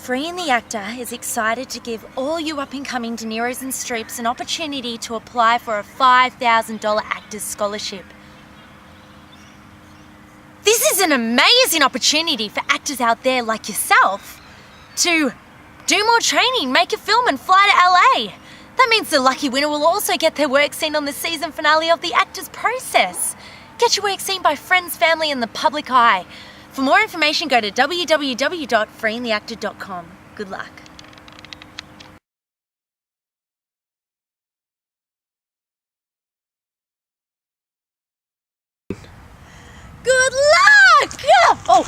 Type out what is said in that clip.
Free and the Actor is excited to give all you up-and-coming De Niros and Streeps an opportunity to apply for a $5,000 Actors Scholarship. This is an amazing opportunity for actors out there like yourself to do more training, make a film and fly to LA. That means the lucky winner will also get their work seen on the season finale of The Actors Process. Get your work seen by friends, family and the public eye. For more information, go to www.freeandtheactor.com. Good luck. Good luck! Oh.